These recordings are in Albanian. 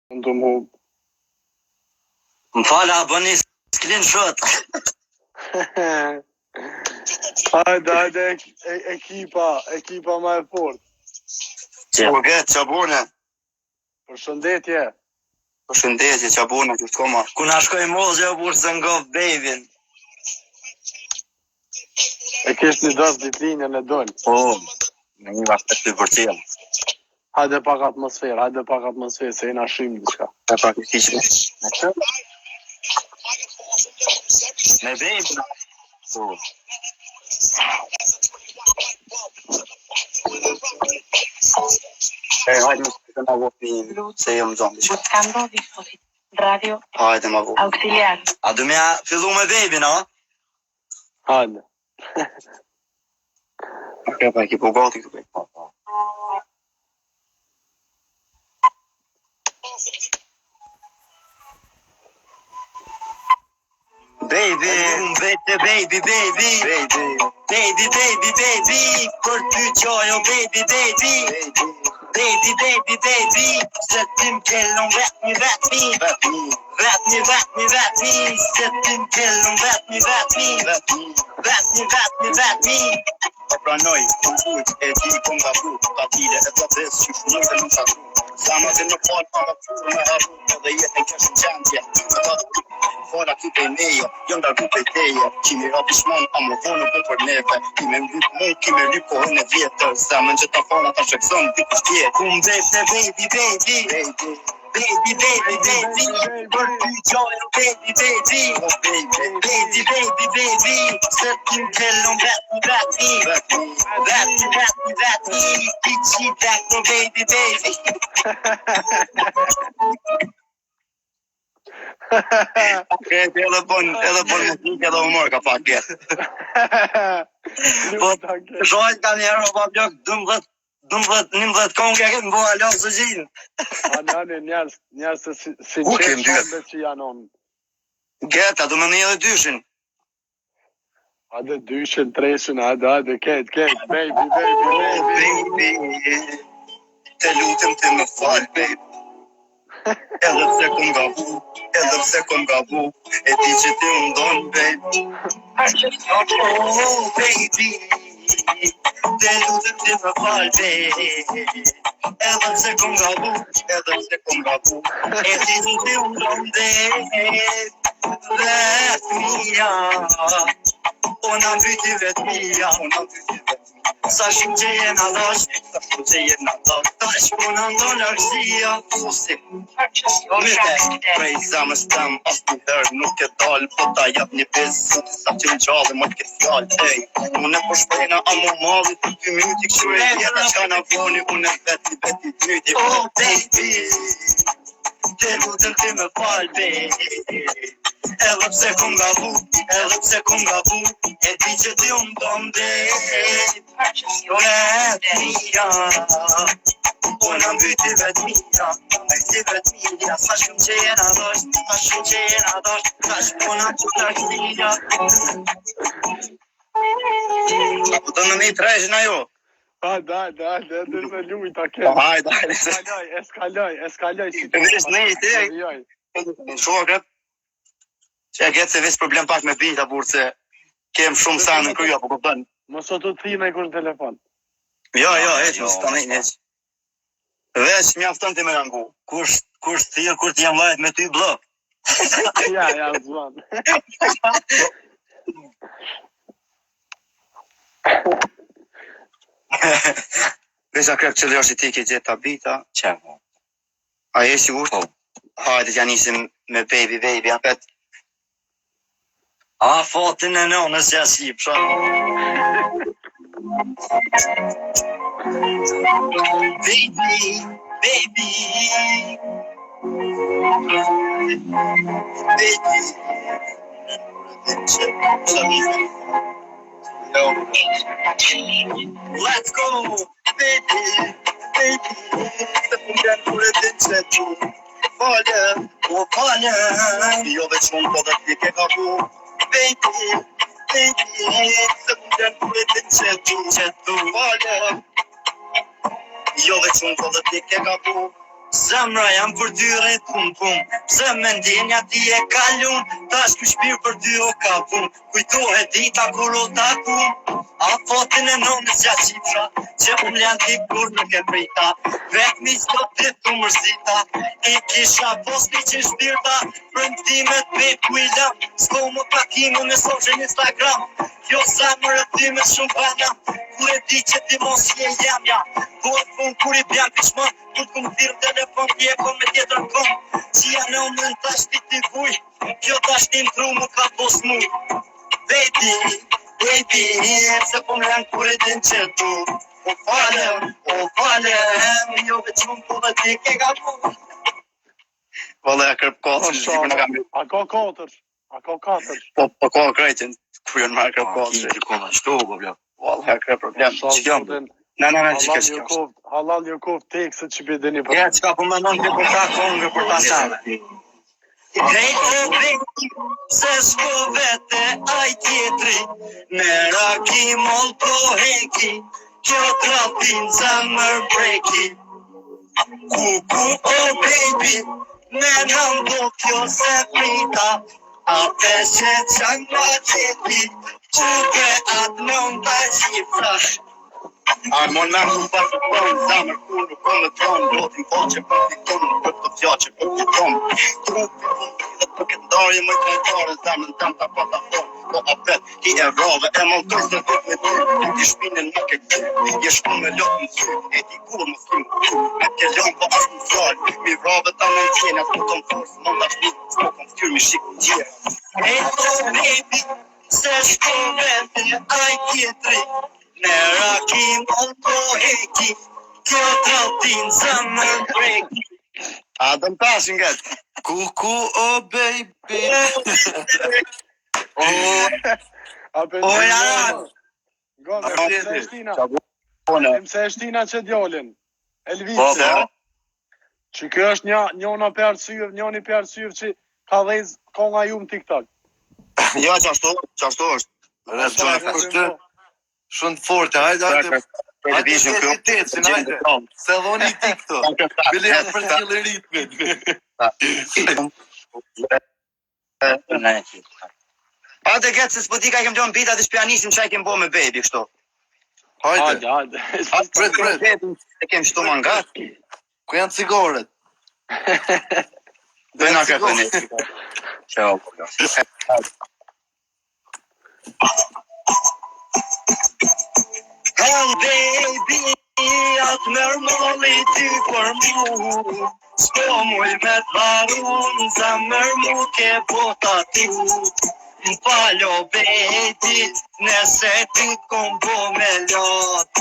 Të më hub. Më fala, bëni screenshot. Hajde, ekipa ma e fort. Përget, qabune. Përshëndetje. Përshëndetje, qabune, këtë koma. Kuna shkoj mozhe o burë se nga babyn. E kesh një dasë ditlinjën e dollë. Po, në një vashtet të vërtjelë. Hajde pak atmosferë, se jena shimë diçka. E pak i fiqme. Me babyn. Po. Hajde më të nga vopin, se jë më zonë. Buscando dispositivo radio Hajde më vopin. auxiliar. A du me fillu me babyn, a? Hajde. Ka pa ki po gati këtu. Baby, baby, për ty qojo, baby, se ti m'kellon vetmi, se ti m'kellon vetmi. Po pranoj, e di ku nga bu, ka tire e të ves që shumë të nuk shatu. Sama dhe në falë para furë me haru, edhe jetën kështë në qendje. Fara ki pej meje, jën darku pej teje, ki mi rapi shmon, a më vonë po për neve. Ki me mbyt mu, ki me lyp kohën e vjetër, zemën që ta fara ta shekson, dy për tjetë. Ku mbete, baby, për ty qojnë, baby, se ti m'kellon vetmi, piqi tekno, baby. Edhe bon muzikë edhe humor ka pak jetë. Po, shojt ka njerë o pa blok 12 kongë e këtë më bëha losë së gjinë. Anani, njerës se sinqet shombe që janë onë. Geta, du me një edhe dyshin. Hajde dyshin, treshin, hajde, ketë, baby. Baby, te lutem të më falë, baby. Edhe pse kom gabu, e di që ti më ndonë, baby. Oh, baby, te lutem të më falë, baby. Edhe pse kom gabu, e di që ti më ndonë, baby. Vetëmija, ona mbyti vetëmija. Sa shumë që jena dash, tash po në ndonë lërësia. Prej zamës tem, as një herë nuk e dalë, po ta jap një besë, sa që në gjallë më t'ke fjallë. Ej, unë e po shpejna a mu mallit, 2 minuti këshu e tjeta që në voni, unë e veti t'nyti. Oh, baby, te lutem ti me falë, baby. Edhe pse kom gabu, e di që ti unë dom baby. Vetëmija, ona mbyti vetëmija, sa shumë që jena dash, tash po në të lërësia. Do në një trejshën ajo? Hajde, dhe me lujta ketë. Hajde. Eskaloj. Vesh në i të shokët, që e ketë se vesh problem pak me bita, burë se kem shumë sa në kryja, po këpën. Mos o të thina i kur në telefon. Jo, eq, mos të nejnë eq. Vesh mjafton të me rangu. Kur thirë, kur t'jam lajt me ty blok. Ja, zvan. Vesh a krek që lërë që ti ke gjithë ta bita. Qa? A e si urtë? Hajde t'ja nisim me baby, apet. A, fatin e nënës që si, pësha. Baby. Let's go, baby. Se përgjen kur e din që tu. Falje, jo veç mund po dhe ti ke kapu. Baby, se përgjen kur e din që tu. Falje, jo veç mund po dhe ti ke kapu. Zemra jam për ty rrit pum. Pse me ndjenja ti e kalun, tash ky shpirt për ty o ka pun. Kujtohet dita kur o takum, a fotin e nonës gjatë qipsha, që unë janë ti kur nuk e prita. Vek mi s'do dit të mërzita, i kisha posti që shpirta, premtimet me kujla, s'ko më takimu me social Instagram. Kjo zemër e ty me shumë bana, kur e di që ti mos je jamja. Duhet pun kur i bjan pishman, kur t'kum thirë telefon t'jeko me tjetër kom. Qia në umën tash ti vuj, kjo tash ti m'tru më ka pos mu. Baby, se po më janë kur e din që tu. O falem, jo veç më po dhe ti ke ka mu. Valla ja kërp kohë, që shqipër në kam bërë. A ka 4? Po kohë krejtën, kur janë marrë kërp kohë. Ki kona, shto, po bля. Valla ja kërp problem, që kjo më. Na, që kjo. Halal Jukov tekse që bidini për. Ja, që ka përmenon të për ta kongë për ta sale. Drejtë se s'ko vete aj tjetri, me raki mol po heki, kjo trapin zemër breki. Kuku oh baby, me nëndo kjo se frita, a peshe qang ma qeti, që ke atë nënda qifra. A mon me më pas të tonë, zemër kur nuk kom në tronë, lotin po që për t'i tonë, për të fja që për t'i tonë. Trupi për dhe për këtë ndarje më kajtare, zemën tem ta pa ta thonë. Po apet, ki e rave, e më tërë se dhët me tërë, ti shpinën më ke kërë, je shku me lotë më sy, e ti kur më sy, me t'ke lonë po asë më fjallë, mi rave ta në në tjene, s'po kom forës, më nda shni, s'po kom ftyrë mi shikë në gjere. Baby, se shku vete, aj tjetri, me rakim on po heki, kjo trautin zemër breki. A dëm tashin gëtë. Kuku oh baby. Jaran. Gome, se shtina që djallin. Elvisi. Që kjo është njëni për arsyv që ka dhejz konga ju në TikTok. Ja, qashtu është. Shumë forte, hajde se dhoni ti këto, bile janë për cilë ritmin. Hajde getë se s'po ti ka kem gjonë bita dhe shpianisim që a kem bo me baby, kështu. Hajde. Pret. E kem shtu më nga. Ku janë cigaret? Dhe nga këtë një. Qeo, po glas. Oh baby, atë mërmoli ty për mu, s'po muj me t'varun, zemër mu ke bota ty. M'falo baby, nëse ty t'kom bo me lot,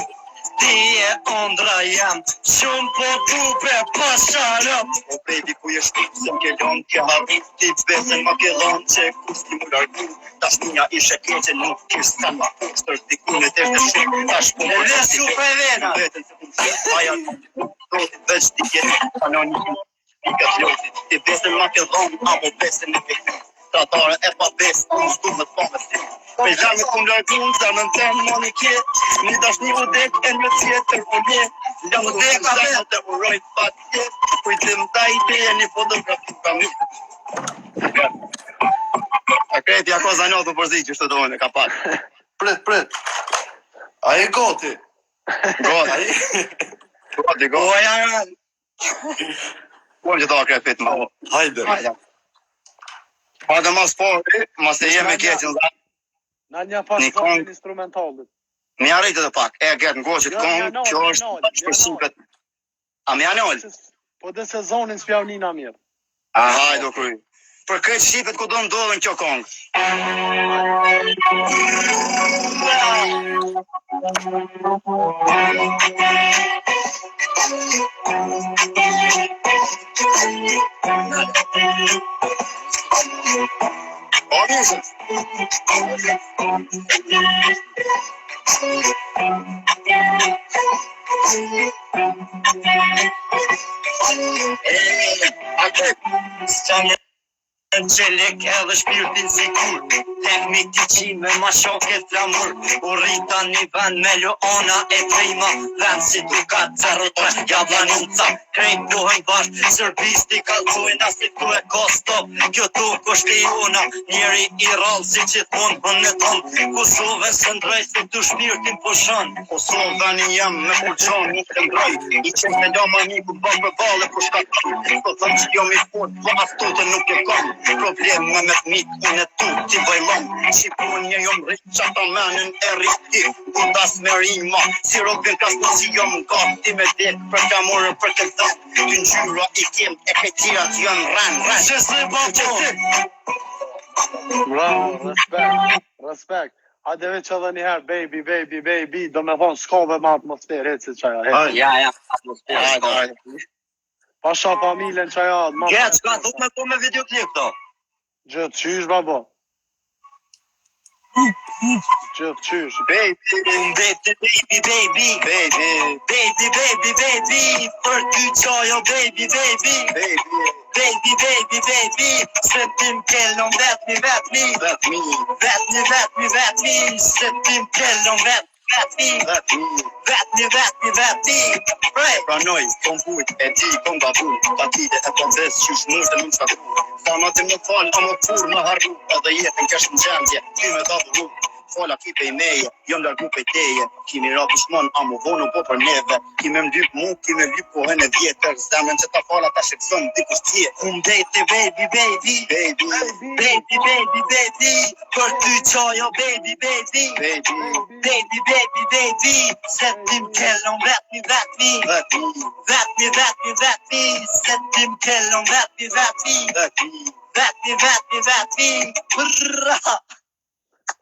ti e ondra jam, shumë po dupe pasharëm. O baby, ku je shtu, se m'ke lonë ke harru, ti t'besen ma ke lonë që kus ti mu largu. Tash minja ishe keqe nuk kish sa ma kushtër, dikun e teshte shik, tash po për dhe su për vena. Vetën se ku shik, aja rotit veç ti kjeni, anonim, pika t'lotit, ti besen ma ke lonë, amo besen e fiktim. Tratare e pa besë, unë shtu me t'pa me si. Me zhanë me kumë largun, zemën temë më një kjetë, një dash një udek e në tjetër po një. Janë udek a zemë të urojt pa tjetë, kujtim ta ideje një fotografi pa mi. A kreti ako zanjohë të përzi që shtë dojnë e ka pak. Pret. A e goti? Goti. O janë. Kuam që ta krepit ma. Hajde. Pa dhe mas forti, mas e jemi keqen dhe. Në një pasë instrumentalit. Një arritë dhe pak, e gëtë në goqët kongë, kjo është shpërshipet. A me janol? Po dhe sezonin s'pjavnina mirë. A hajdo kry. Për këtë shqipet ku do në dollën kjo kongë. S'qam një qelek edhe shpirtin sikur. Teknik t'i qime ma shoket flamur U rrita një vend me Luana e prima Vend si Dukat 03 Jablan unca Krejt dohen bashk Serbisti kalcojnë asi tu e ka stop Kjo tuk është e jona Njeri i rallë si që thonë hën në tonë Kosovën së ndrejt se të shpirtin po shanë Kosovën i jem me pulqon nuk të ndrejt I që me lama një ku bak me vale po shkaton Po thëmë që jam i fort po aftote nuk e kam Probleme me t'mit unë e tu t'i bajlon Shqipun një jom rrit që ata menin e rriti Kundas me rima Si robin kasno si jom gati me dit Për kamurë për këtë Ty njyra i kem e këtira t'jën ran Që se bëton Bravo, respekt. Hajde veç edhe njëherë, baby, do me thonë s'kove me atmosferë, heci qaja, heci. Ja, atmosferë Pasha familjen qaja, Gjë, s'ka thuk me po me videoklip to Gjithë qysh, babo. Gjithë qysh. Baby, për ty qajo, baby Se tim kellon vetmi Se tim kellon vetmi Pranoj, kom bujt, e di, kom babu Ta tide e kom ves, qysh mund të mund shkatu Sa ma të më fal, a më kur më harru Edhe jetën kesh në gjendje, ty me da buru Fala ki pej meje, jom largu pej teje Kimi ra pushmon, a mu vonu po për neve Kimi mdyp mu, kimi lyp kohën e vjetër Zemën që ta fala ta shqipson, dikush tje Dejti baby Për ty qajo baby Se tim kellon vetmi Se tim kellon vetmi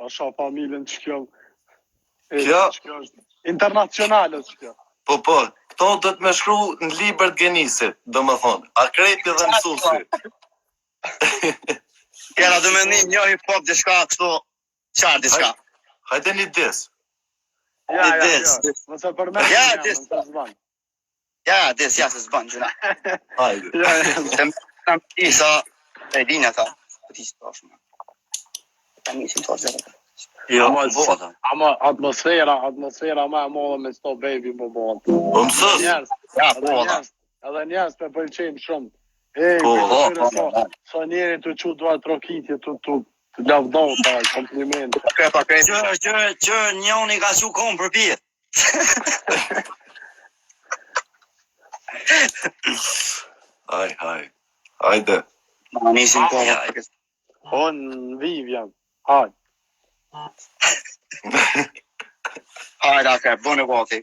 Pasha familjen që kjo. Kjo? Kjo është internacionale që kjo. Po, këto do të me shkru në libër të Genisit, do më thonë, akrepi dhe mësusi. Kjera do me një hip-hop dishka kështu qarë dishka. Hajde një dis. Ja, mëse përmend. Ja, dis, se s'ban gjuna. Hajde. Të më isa e dinja ta. Ti si pashme. Ta misim të zërë. Jo, Ama atmosfera ma e modhe me sto baby më bon. Po mësës. Edhe njerës për pëlqejmë shumë. Sa njeri të që duat trokitje të lavdon ta kompliment. Që njoni ka që kom për pjetë. Hajde. Ma nisim po. On Vivian. Hajde. Hajde, akre, bënë gati.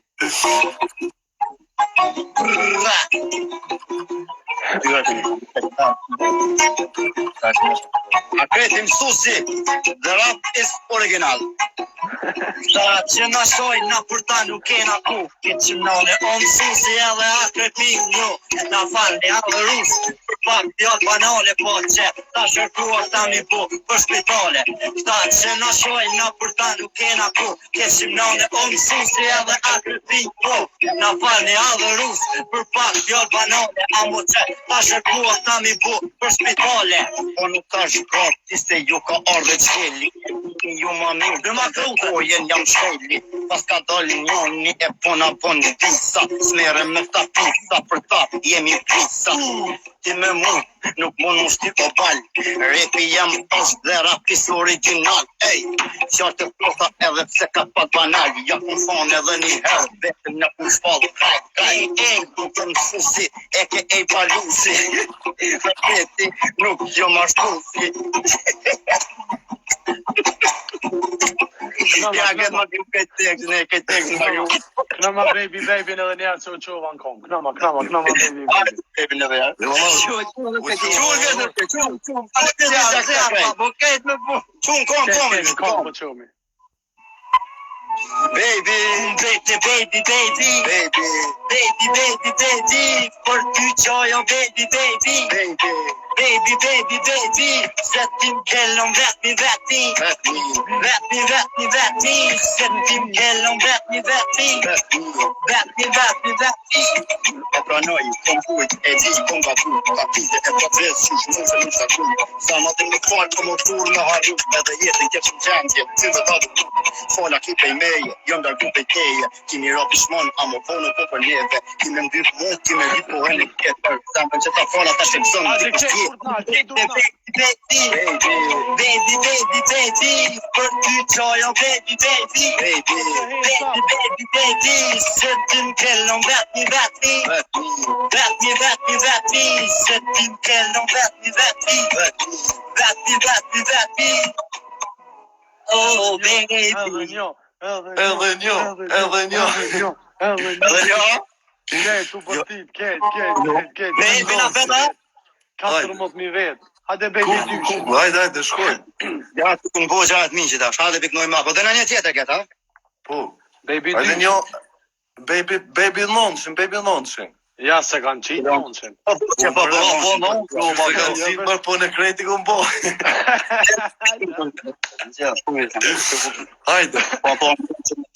Akreti mësusi, the rap is original. Ta që na shoj, na për ta nuk kena ku. Këtë që nëne o mësusi edhe akreti një. Na falni edhe rus, për pak djallë banale po që ta shërkuar ta mi bu për spitale. Ta që na shoj, na për ta nuk kena ku. Këtë që nëne o mësusi edhe akreti një. Na falni edhe rus, për pak djallë banale a mo që ta shërkuar ta mi bu për spitale. Po nuk ta shkrat, ti se ju ka ardhe qeli. Ju ma mirë, dhe ma krute, po jen jam shkeli. Pas ka dalë njoni e pona bon disa. Smere me ta pisa, për ta jemi pisa. Ti me mu, nuk mon mu shti o bal. Repi jam është dhe rapis original. Ej, qartë të plota edhe pse ka pak banal. Ja kun fan edhe një herë, vetëm në kun shpall. Kaj ku të mësusi, e ke e palusi. Repeti, nuk jo marshtusi. Ja, këtë ma kjo këtë tekst ma kjo. Knama baby edhe njerë që u qova në kom. Knama baby. Baby në dhe ja. Qumë kom. Baby, baby, baby, baby, baby, baby, baby, baby, për ty qojo baby, baby, baby, baby, baby, baby, se tim kellon vetmi, vetmi, vetmi, vetmi, vetmi, vetmi, se tim kellon vetmi, vetmi, vetmi, vetmi, vetmi. E pranoj, kom kujt, e di, kom gatu, kapite e proces, shush mu se nuk shaku, sa ma të më falë, kom otur në harru, edhe jetën keqën gjendje, ty dhe ta du, fala ki pej meje, jam darku pej teje, kimi ra pishmon, amo vonu po për neve, kimi mdyp mu, kimi rrit po e në ketër, zamën që ta fala ta shemson, Hajde keq furtna, keq durna. baby, baby, baby, baby, për ty qojo baby, baby, baby, baby, baby, baby, se tim kellon vetmi, vetmi, vetmi, vetmi, vetmi, se tim kellon vetmi, vetmi, vetmi, vetmi, vetmi, oh baby. Edhe një, Edhe një. edhe një. Edhe jo? Ne tu për ti, keq. Baby na veta? 14.000 vetë. Hajde baby Ku, dyshin. hajde, shkojmë. Ja, të kënë bo gjatë miqë ta, shade piknoj ma, po dhe në një tjetër këta? Po, Baby hajde dyshin. një, baby nonshin. Ja se kanë qitë nonshin. Që po, Se kanë si mërë, po në kreti ku mbo. Hajde. Po,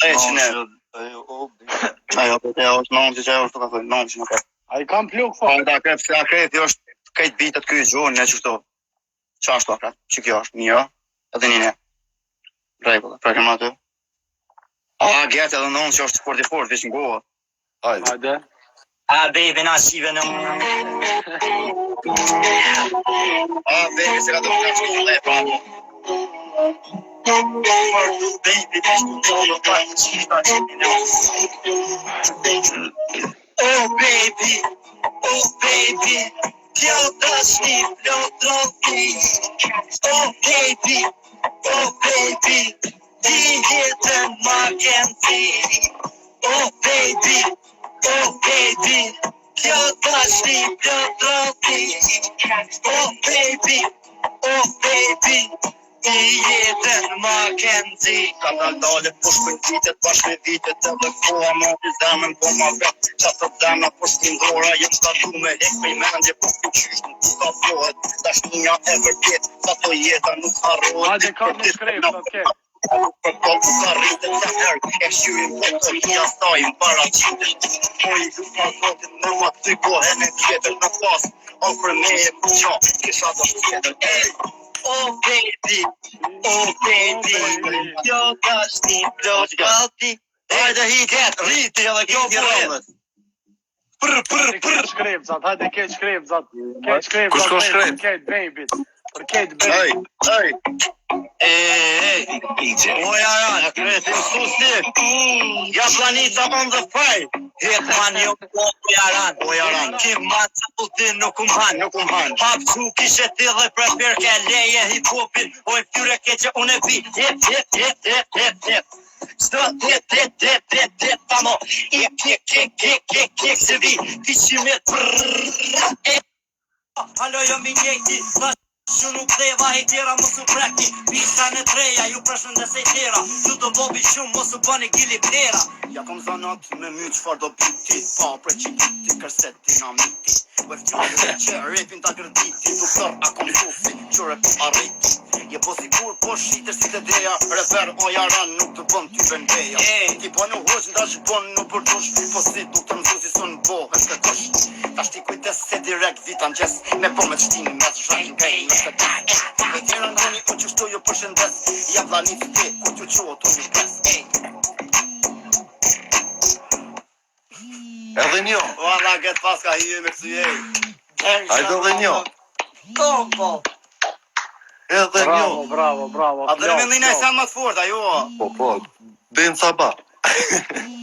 e që ne. Ajo, po, e është nëmë që është të ka thënë, nëmë që në ka. A i kam pluk Po, fa. da kreti është këtë bitët këtë gjohën, ne qështu. Qa është to, kret? Që kjo është, një, edhe një ne. Regullë, prekëm aty. A, gjetë edhe nëmë që është fort, vish në gohë. Hajde. Hajde. A, baby, na shive në më. A, baby, se ka të më në që në e pranë. Baby, oh baby, kjo dashni plot trofi. Oh baby, ti jetën ma këndi. Oh baby, kjo dashni plot trofi. Oh baby, ti jetën ma këndi. Ka dale po shpën vitet, bashkë me vitet edhe koha ma të zemën po ma vetë. Qatë të zemën po shpindora, jem shta du me hek me i mendje po s'ku qyshtë në ka flohet. Dashninja e vërtet, sa to jeta nuk harrohet. Hajde ka në shkrep, të keq. Për po ku ka rritet të herë, e shqyrin po të hia stajnë para qitet. Po i lupa zotit në ma të kohën e tjetër në pas, o për me e ku qa, kisha të tjetër. Oh baby, kjo dashni plot gati. Hajde hiket, rriti edhe kjo përret. Keq shkrep, zat. Hajde keq shkrep, zat. Keq shkrep, Kush ka zat. shkrep? Keq baby. Për keq baby. O jaran, kretin susi. Ja planita on the fire. Het man jo o jaran. Kim ma të putin nuk han. Hap që kishe ti dhe prefer ke leje hip-hopin. O e fyre ke që unë e vi. Hip. Sto hip, tamo. Kik se vi. Kishimet Halo jo mi njejti. Që nuk dheva hejtjera mos u preki. Pisa në treja ju përshëndes e tjera. Ju do bobi shumë mos u bëni gili plera. Ja kom zanat me my qfar do biti. Pa pre që ti kërset dinamiti. Vërtjone që repin ta gërditi. Doktor a kom sufi qëre po arriti. Je po sigur po shiter si të deja. Refer o jaran nuk të bën ty vendeja. Ti po në hoq nda që bën në përdush. Po si du të mëzusi së në bohën të kush. Ta shti kujtes se direkt vitan gjes. Me po me qtini mes zhajnë grej. Me tjera ndoni ku që shtu ju përshëndes. Jam dha një të te ku që qohë të një pres. Edhe një. Valla këtë pas ka hije me kësu jej. Hajde edhe një. Kompo. Edhe një. Bravo. A dhe me ndina i sa më të forta, jo? Po. Denë saba.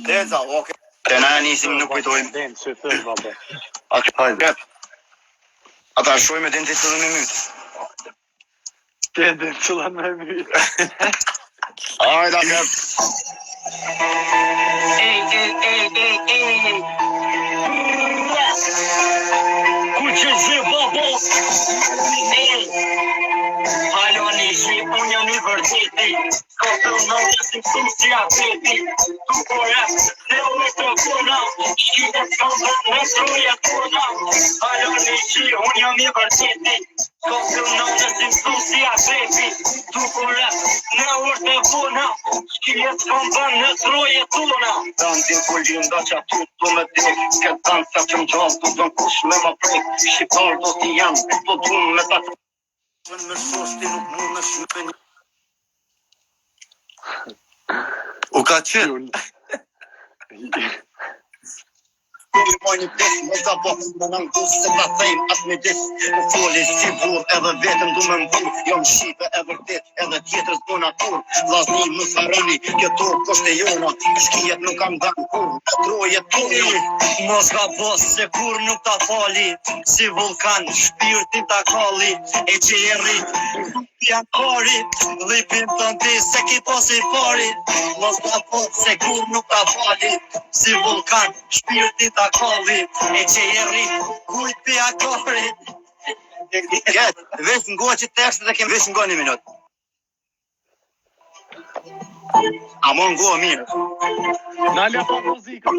Denza, oke. Të na nisim nuk kujtojmë. Den, që thësh, babe. Hajde. Ata shojmë e den të të dhe me mytë. Den, qëllan me mytë. Hajda këtë. Ku që zë babo? Halo nishi, unë jam i vërteti Ka të nëmë si mësu si atleti Tu po rap, ne u mikrofona Shkite s'kamba në troja tona Ajo një qi, unë jam i vërteti Ka të nëmë si mësu si atleti Tu po rap, ne u mikrofona Shkite s'kamba në troja tona Dantin kullin da që atu të me dik Këtë dansa që më gjallë të dënë kush me ma prek Shqiptar do t'i janë, po t'unë me ta të me shoshti nuk mu me shme një U ka qenë. Moj një pes, më ka po më në ngus se ta thejmë atë me dis Më foli si burr edhe vetëm du me mbur Jom shqipe e vërtet edhe tjetër s'bo natur Vllazni më saroni, këto koshte jona Shkijet nuk kam dhanë kur, troje toni Mos ka bos se kur nuk ta fali Si vulkan, shpirtin ta kalli E që e rrit janë kari Lipin të ndi se ki posi pari Mos ka bos se kur nuk ta fali Si vulkan, shpirtin ta kalli E që e rrit kujt pja kari Vesh ngua që tekstet e kem vesh ngua një minut A mo ngua mirë Nalja pa muzikën.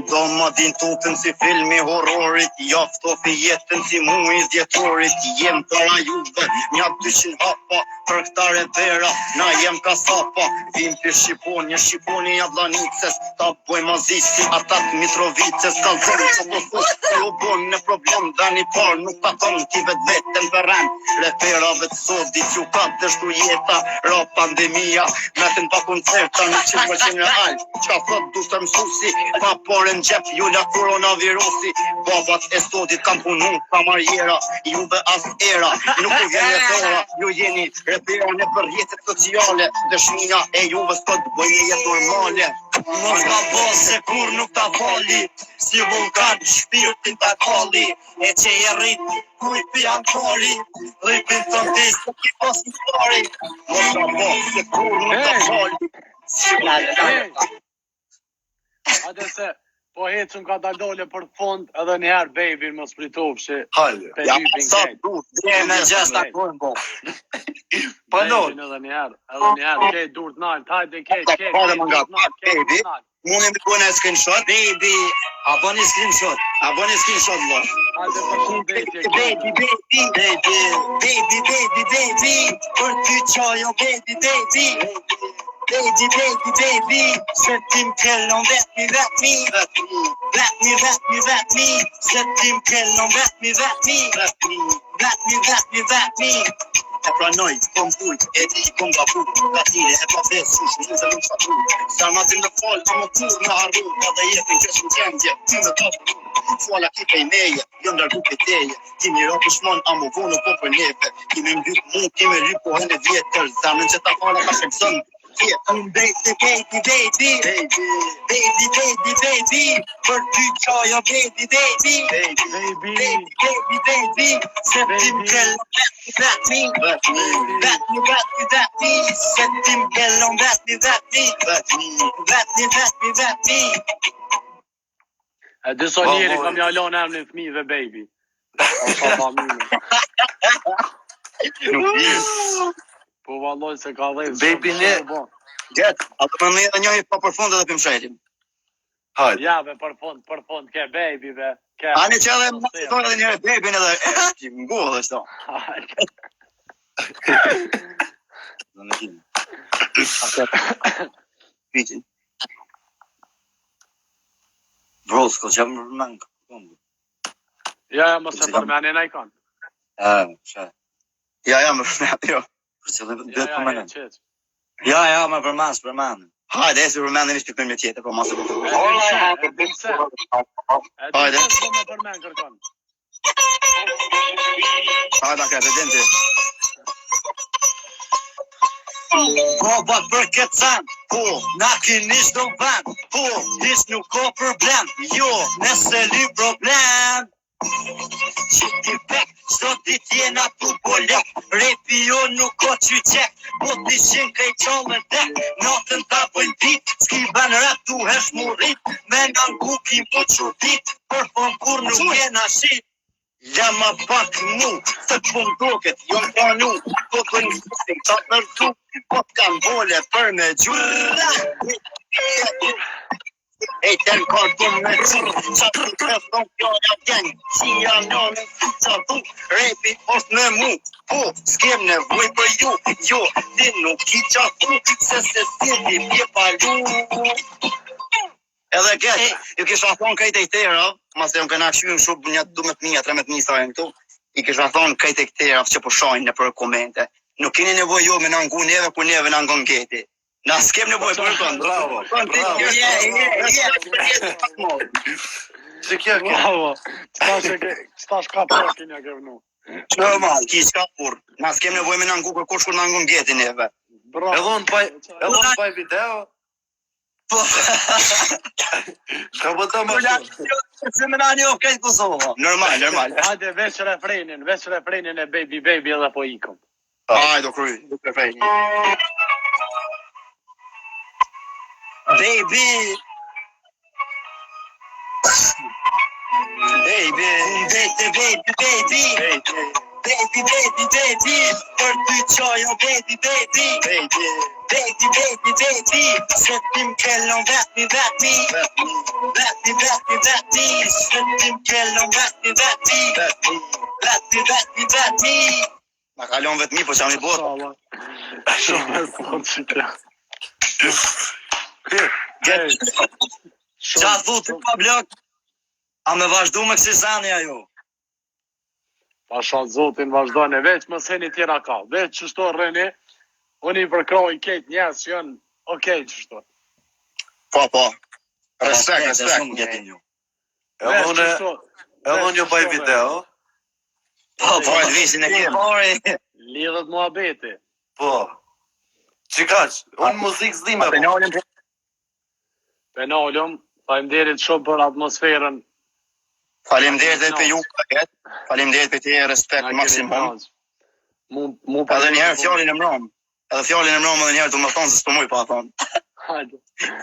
Do më din tutën si filmi horrorit Jaftofi jetën si mujës djetorit Jem para juve, nja 200 hapa Për këta repera, na jem kasapa Vim për Shqiponje, Shqiponi Jadlanicës Ta boj mazisi, atat Mitrovices Kalzon që të thus, se u bon në problem Dhe një par nuk ta ton, ti vet vetën për ren Reperave të sodit, ju ka dështu jeta Ra pandemia, metën pa koncerta Në që më që në alë Qa thot du të mësusi, pa pare në gjep Ju la koronavirusi Babat e sodit kam punu, pa marjera Juve as era, nuk u vjen e thora Ju jeni repera në për rjetet sociale Dëshmina e juve s'kot bëjnë jetë normale Mos ka bos se kur nuk ta fali Si vulkan shpirtin ta kalli E që e rrit kujt pjan kari Lipin të ndis të ki posin pari Mos ka bos se kur nuk ta fali Si vulkan Ate se, po hecëm ka daldole për fond edhe njëherë baby më spritofshi. Hajde. Ja, sa du, dhe me gjesta kërën bo Panon. Edhe njëherë, kej dur t'nalt, hajde kej, Pare më nga kej baby Mune me bëne screenshot Baby, a bëni screenshot lo Hajde për shumë vetje. Baby Për ty qajo baby Baby Se tim kellon vetmi Se tim kellon vetmi E pranoj, kom kujt, e di kom gabu Ka tire, e pa ves, sush, në të nuk shatu Sa ma din në fol, a më kur në arru Edhe jetin kësh në gjendje, ty me të Fola ki pej meje, jo ndargu pe teje Ti një rapu shmon, a më vonu po për neve Kimi mbyt mu, kimi lyp po hene vjetër Zamën që ta fara ka shekëzën Baby Për ty qajo baby Se tim kellon vetmi Se tim kellon vetmi E disa njeri kam jalon emrin fmive baby. Nuk di Po valloj se ka dhejnë. Baby ne. Gjet, atë më në edhe njëri pa për fund edhe pim shajtim Hajde. Ja be për fund, ke baby be. Ani që edhe më të thonë edhe njëri babyn edhe Ngu dhe shto Dhe në kim Pitin Bro, s'ko që më rëmën Ja, mos e përmeni na i kanë. Ja, më rëmën, jo Për që dhe të përmenen Ja, më përmën Hajde, e si përmenen ishtë për me tjetë, po masë për Hajde më përmen kërkon. Hajde, ka vedente Baba për këtë sen, po, na kinisht do ven Po, hish nuk ka problem, jo, nëse li problem Që ti pek, qdo dit jena tu bolek Repi jo nuk ka qyqek Po t'i shin krej qallën dek Natën ta bëjnë dit S'ki ban rap tu hesh murit Me nga n'kukim po qudit Për fon kur nuk jena shit Jama pak mu, të pun duket, jo më pranu, po të nësin, të nërtu, po të kanë vole për me gjurra. E të në kartu me qurë, qatë të krefton fjalla gjeng, që janë janë në qatu, repi është me mu, po, s'kem nevoj për ju, jo, ti nuk ki qatu, se si ti pje palu. Edhe këtë, ju kisha thonë kajtë e këtera, mas e më këna këshyën shumë një 12.000-13.000 sajnë këtu, i kisha thonë kajtë e këtera që po shajnë në për komente. Nuk keni nevoj jo me në ngu neve, ku neve në ngon këti. Na s'kem nevoj për kënë. Bravo. Që kjo kjo? Bravo. Qëta shka për kënja ke vënu. Normal, ki s'ka kur. Na s'kem nevoj me në ngu për kush kur në ngon këti neve. Bravo. Edhe unë paj video. Po, Shka po të më shumë? se më nani o kajtë Kosovë. Normal. Hajde, veç refrenin e baby edhe po ikom. Hajde, kry, refrenin. Baby, për ty qajo, baby, se tim kellon vetmi, se tim kellon vetmi. Ma kalon vetmi, po qam I bot. Bravo. Shumë e thonë që kjo. Qa thutë pa blok, a me vazhdu me kësi zani ajo? Pasha zotin vazhdojnë veç më seni tjera ka. Veç që shto rreni, unë I përkroj ketë njerës që janë okej që shto. Po. Respekt. Edhe unë ju baj video. Po, Elvisin e kemë. Lidhët mua beti. Po. Qikaq, unë muzikë zdime. Penolum, faleminderit shumë për atmosferën. Faleminderit edhe për ju, faleminderit për ti, respekt maksimum. Edhe njëherë fjallin e mram. Edhe njëherë du më thonë se s'po muj pa thonë. Hajde.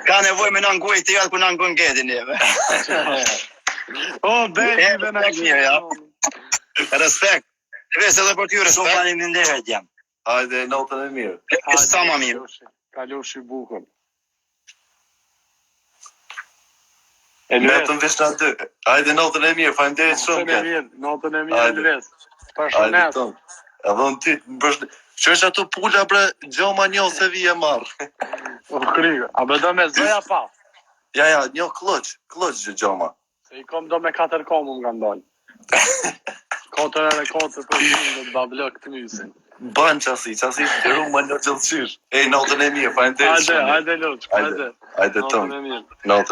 Ka nevoj me në nguj të jatë ku në ngun geti njeve. O, baby, dhe në gjithë. Respekt. Ves edhe për ty respekt. Shumë faleminderit jam. Hajde, notën e mirë. Sa ma mirë. Kalushi bukur. Netën veç në dy. Hajde, notën e mirë, faleminderit shumë këtë. Notën e mirë, Elves. Për Hajde, shënes. ton. Edhe unë ty, që është ato pula bre, gjoma njo se vije marë. O, krigë. A be do me zoja pa? Ja, njo kloq gjoma. Se I kom do me 4 komu nga ndonjë. 4 për shumë dhe bablok të mysin. Ban qasi ruma në gjëllëqysh. Ej, notën e mirë, faleminderit shumë. Hajde, Luq, hajde. Hajde, ton. Notën e mirë. Notën.